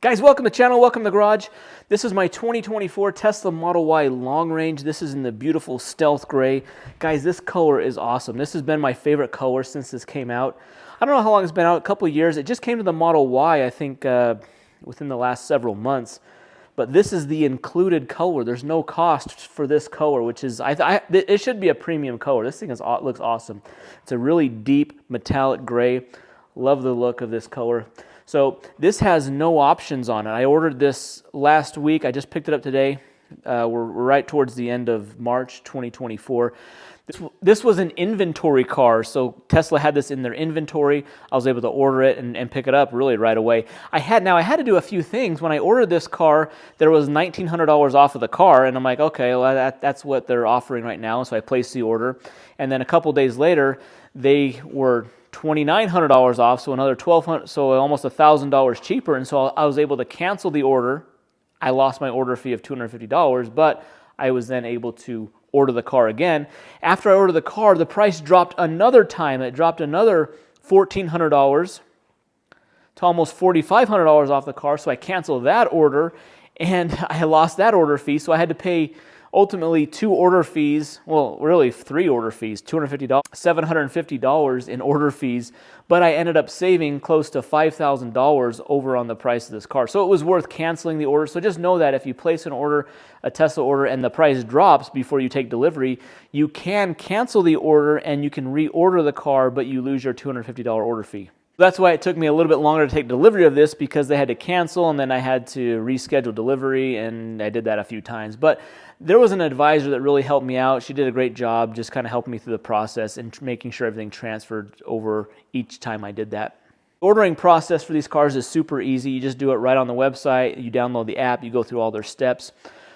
Guys, welcome to the channel, welcome to the garage. This is my 2024 Tesla Model Y long range. This is in the beautiful stealth gray. Guys, this color is awesome. This has been my favorite color since this came out. I don't know how long it's been out, a couple of years. It just came to the Model Y, I think, within the last several months. But this is the included color. There's no cost for this color, which is, it should be a premium color. This thing looks awesome. It's a really deep metallic gray. Love the look of this color. So this has no options on it. I ordered this last week. I just picked it up today. We're right towards the end of March 2024. This was an inventory car, so Tesla had this in their inventory. I was able to order it and pick it up really right away. I had to do a few things. When I ordered this car, there was $1,900 off of the car, and I'm like, okay, well, that's what they're offering right now, so I placed the order. And then a couple days later, they were $2,900 off, so another $1,200, so almost $1,000 cheaper, and so I was able to cancel the order. I lost my order fee of $250, but I was then able to order the car again. After I ordered the car, the price dropped another time. It dropped another $1,400 to almost $4,500 off the car, so I canceled that order, and I lost that order fee, so I had to pay ultimately two order fees, well, really three order fees, $250, $750 in order fees, but I ended up saving close to $5,000 over on the price of this car. So it was worth canceling the order. So just know that if you place an order, a Tesla order, and the price drops before you take delivery, you can cancel the order and you can reorder the car, but you lose your $250 order fee. That's why it took me a little bit longer to take delivery of this, because they had to cancel and then I had to reschedule delivery, and I did that a few times. But there was an advisor that really helped me out. She did a great job just kind of helping me through the process and making sure everything transferred over each time I did that. The ordering process for these cars is super easy. You just do it right on the website. You download the app. You go through all their steps.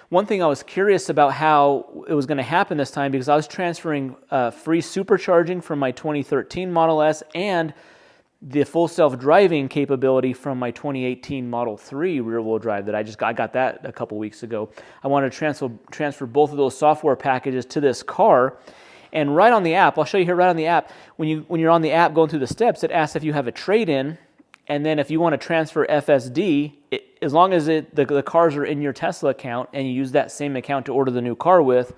One thing I was curious about how it was going to happen this time, because I was transferring free supercharging from my 2013 Model S and the full self-driving capability from my 2018 Model 3 rear-wheel drive that I got that a couple weeks ago. I wanted to transfer both of those software packages to this car, and right on the app, I'll show you here right on the app, when you're on the app going through the steps, it asks if you have a trade-in, and then if you want to transfer FSD, as long as the cars are in your Tesla account and you use that same account to order the new car with,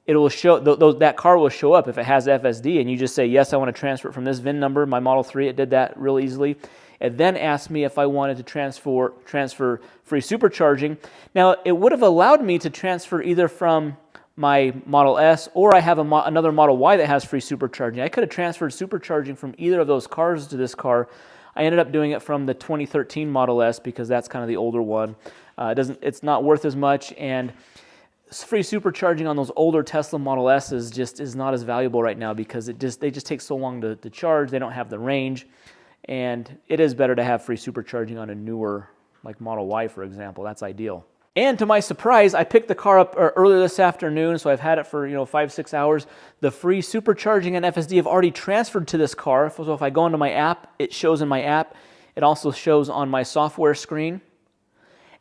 it will show, that car will show up if it has FSD, and you just say, yes, I want to transfer it from this VIN number, my Model 3, it did that real easily. It then asked me if I wanted to transfer free supercharging. Now, it would have allowed me to transfer either from my Model S, or I have another Model Y that has free supercharging. I could have transferred supercharging from either of those cars to this car. I ended up doing it from the 2013 Model S because that's kind of the older one. It's not worth as much, and free supercharging on those older Tesla Model S's just is not as valuable right now because they just take so long to charge. They don't have the range, and it is better to have free supercharging on a newer, like Model Y, for example. That's ideal. And to my surprise, I picked the car up earlier this afternoon, so I've had it for 5-6 hours. The free supercharging and FSD have already transferred to this car. So if I go into my app, it shows in my app. It also shows on my software screen.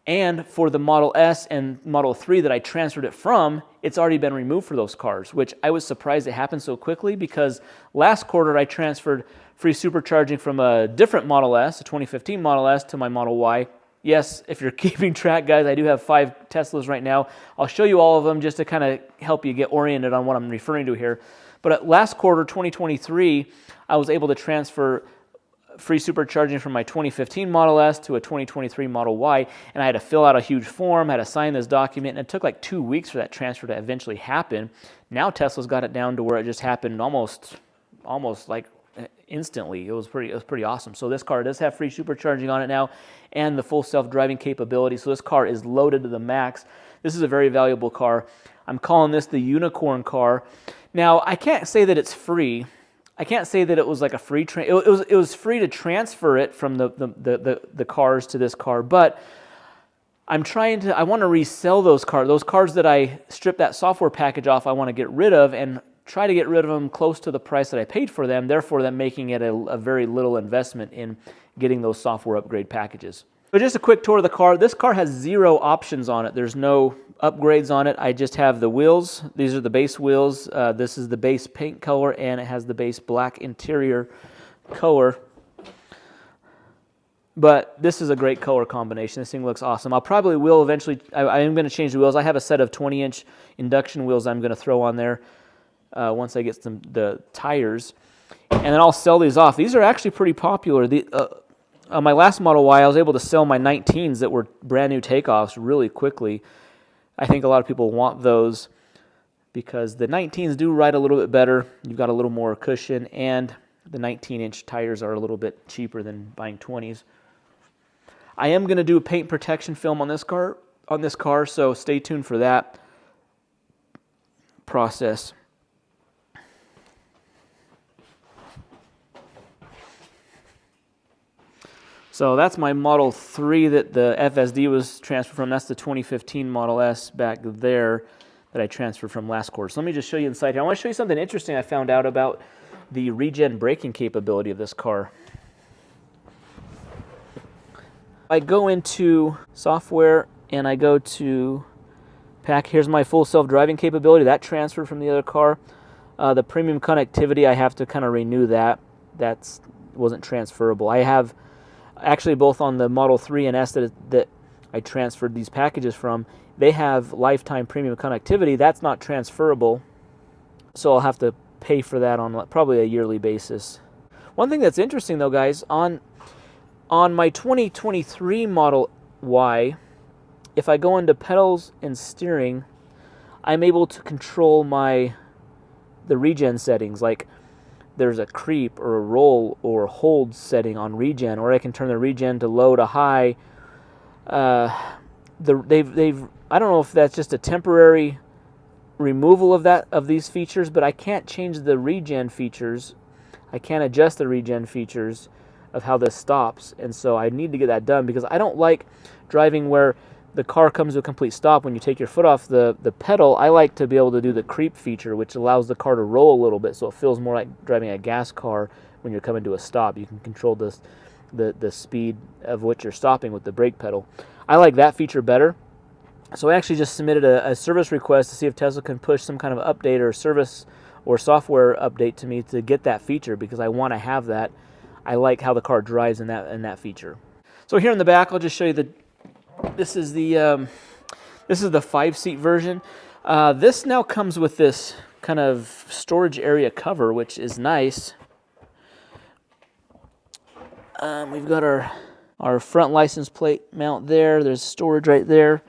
And for the Model S and Model 3 that I transferred it from, it's already been removed for those cars, which I was surprised it happened so quickly, because last quarter I transferred free supercharging from a different Model S, a 2015 Model S, to my Model Y. Yes, if you're keeping track, guys, I do have 5 Teslas right now. I'll show you all of them just to kind of help you get oriented on what I'm referring to here. But at last quarter, 2023, I was able to transfer free supercharging from my 2015 Model S to a 2023 Model Y, and I had to fill out a huge form, had to sign this document, and it took like 2 weeks for that transfer to eventually happen. Now Tesla's got it down to where it just happened almost like instantly. It was pretty awesome. So this car does have free supercharging on it now and the full self-driving capability. So this car is loaded to the max. This is a very valuable car. I'm calling this the unicorn car. Now, I can't say that it's free. I can't say that it was like a free it was free to transfer it from the cars to this car, but I want to resell those cars. Those cars that I stripped that software package off, I want to get rid of and try to get rid of them close to the price that I paid for them, therefore them making it a very little investment in getting those software upgrade packages. So just a quick tour of the car. This car has 0 options on it. There's no upgrades on it. I just have the wheels. These are the base wheels. This is the base paint color, and it has the base black interior color. But this is a great color combination. This thing looks awesome. I probably will eventually, I am going to change the wheels. I have a set of 20-inch induction wheels I'm going to throw on there once I get the tires. And then I'll sell these off. These are actually pretty popular. On my last Model Y, I was able to sell my 19s that were brand new takeoffs really quickly. I think a lot of people want those because the 19s do ride a little bit better. You've got a little more cushion, and the 19-inch tires are a little bit cheaper than buying 20s. I am going to do a paint protection film on this car, so stay tuned for that process. So that's my Model 3 that the FSD was transferred from. That's the 2015 Model S back there that I transferred from last quarter. So let me just show you inside here. I want to show you something interesting I found out about the regen braking capability of this car. I go into software and I go to pack. Here's my full self-driving capability. That transferred from the other car. The premium connectivity, I have to kind of renew that. That wasn't transferable. I have actually both on the Model 3 and S that I transferred these packages from. They have lifetime premium connectivity. That's not transferable, so I'll have to pay for that on probably a yearly basis. One thing that's interesting though, guys, on my 2023 Model Y, if I go into pedals and steering, I'm able to control the regen settings. Like there's a creep or a roll or hold setting on regen, or I can turn the regen to low to high. I don't know if that's just a temporary removal of these features, but I can't change the regen features. I can't adjust the regen features of how this stops, and so I need to get that done because I don't like driving where the car comes to a complete stop when you take your foot off the pedal. I like to be able to do the creep feature, which allows the car to roll a little bit so it feels more like driving a gas car when you're coming to a stop. You can control the speed of which you're stopping with the brake pedal. I like that feature better. So I actually just submitted a service request to see if Tesla can push some kind of update or service or software update to me to get that feature because I want to have that. I like how the car drives in that feature. So here in the back, I'll just show you this is the 5-seat version. This now comes with this kind of storage area cover, which is nice. We've got our front license plate mount there. There's storage right there.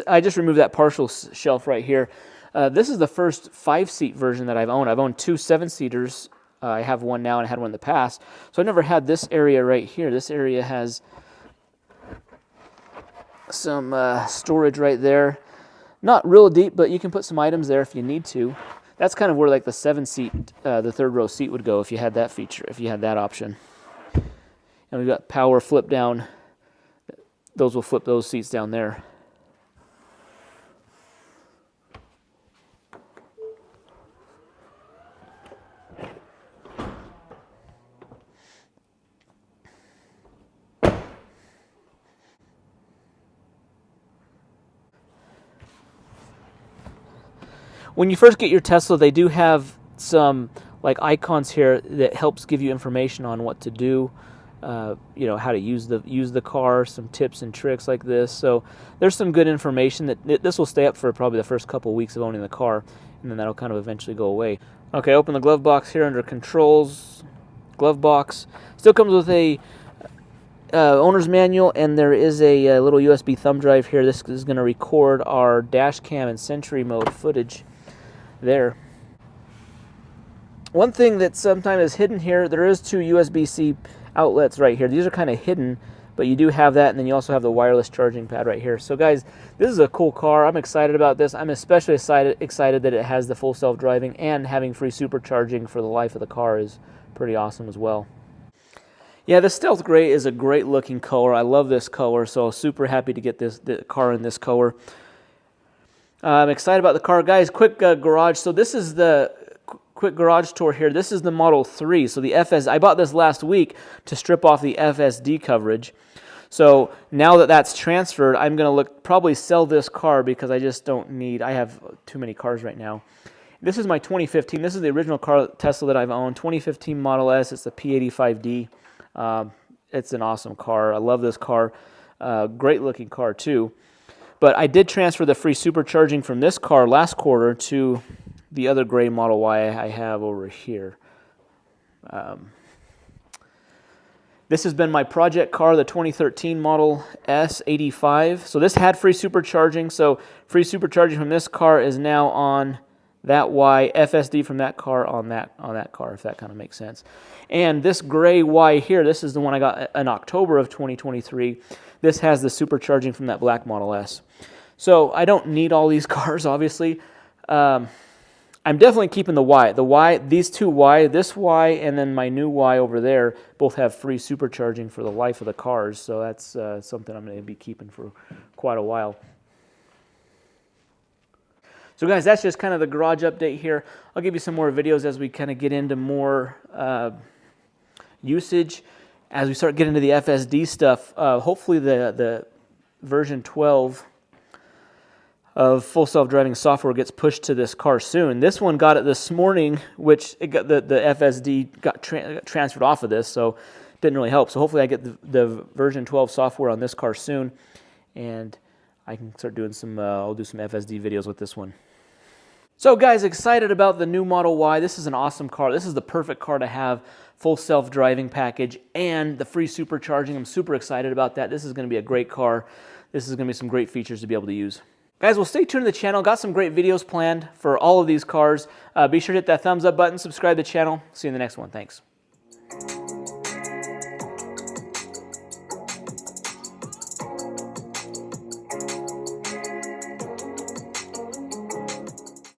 I just removed that partial shelf right here. This is the first 5-seat version that I've owned. I've owned 2 7-seaters. I have one now and I had one in the past. So I've never had this area right here. This area has some storage right there. Not real deep, but you can put some items there if you need to. That's kind of where like the 7-seat, the third row seat would go if you had that feature, if you had that option. And we've got power flip down. Those will flip those seats down there. When you first get your Tesla, they do have some like icons here that helps give you information on what to do, how to use the car, some tips and tricks like this. So there's some good information that this will stay up for probably the first couple of weeks of owning the car, and then that'll kind of eventually go away. Okay, open the glove box here under controls, glove box. Still comes with a owner's manual, and there is a little USB thumb drive here. This is going to record our dash cam and Sentry mode footage there. One thing that sometimes is hidden here, there is 2 USB-C outlets right here. These are kind of hidden, but you do have that, and then you also have the wireless charging pad right here. So guys, this is a cool car. I'm excited about this. I'm especially excited that it has the full self-driving, and having free supercharging for the life of the car is pretty awesome as well. Yeah, the Stealth Gray is a great looking color. I love this color, so super happy to get the car in this color. I'm excited about the car. Guys, quick garage. So this is the quick garage tour here. This is the Model 3. So the I bought this last week to strip off the FSD coverage. So now that that's transferred, I'm going to probably sell this car because I just don't need, I have too many cars right now. This is my 2015. This is the original car Tesla that I've owned. 2015 Model S. It's the P85D. It's an awesome car. I love this car. Great looking car too. But I did transfer the free supercharging from this car last quarter to the other gray Model Y I have over here. This has been my project car, the 2013 Model S 85. So this had free supercharging. So free supercharging from this car is now on that Y, FSD from that car on that car, if that kind of makes sense. And this gray Y here, this is the one I got in October of 2023. This has the supercharging from that black Model S. So I don't need all these cars, obviously. I'm definitely keeping the Y. These two Y, this Y and then my new Y over there, both have free supercharging for the life of the cars. So that's something I'm going to be keeping for quite a while. So guys, that's just kind of the garage update here. I'll give you some more videos as we kind of get into more usage. As we start getting into the FSD stuff, hopefully the version 12 of full self-driving software gets pushed to this car soon. This one got it this morning, which it got the FSD got transferred off of this, so it didn't really help. So hopefully I get the version 12 software on this car soon, and I can start doing some, I'll do some FSD videos with this one. So guys, excited about the new Model Y. This is an awesome car. This is the perfect car to have, full self-driving package and the free supercharging. I'm super excited about that. This is going to be a great car. This is going to be some great features to be able to use. Guys, well, stay tuned to the channel. Got some great videos planned for all of these cars. Be sure to hit that thumbs up button, subscribe to the channel. See you in the next one. Thanks.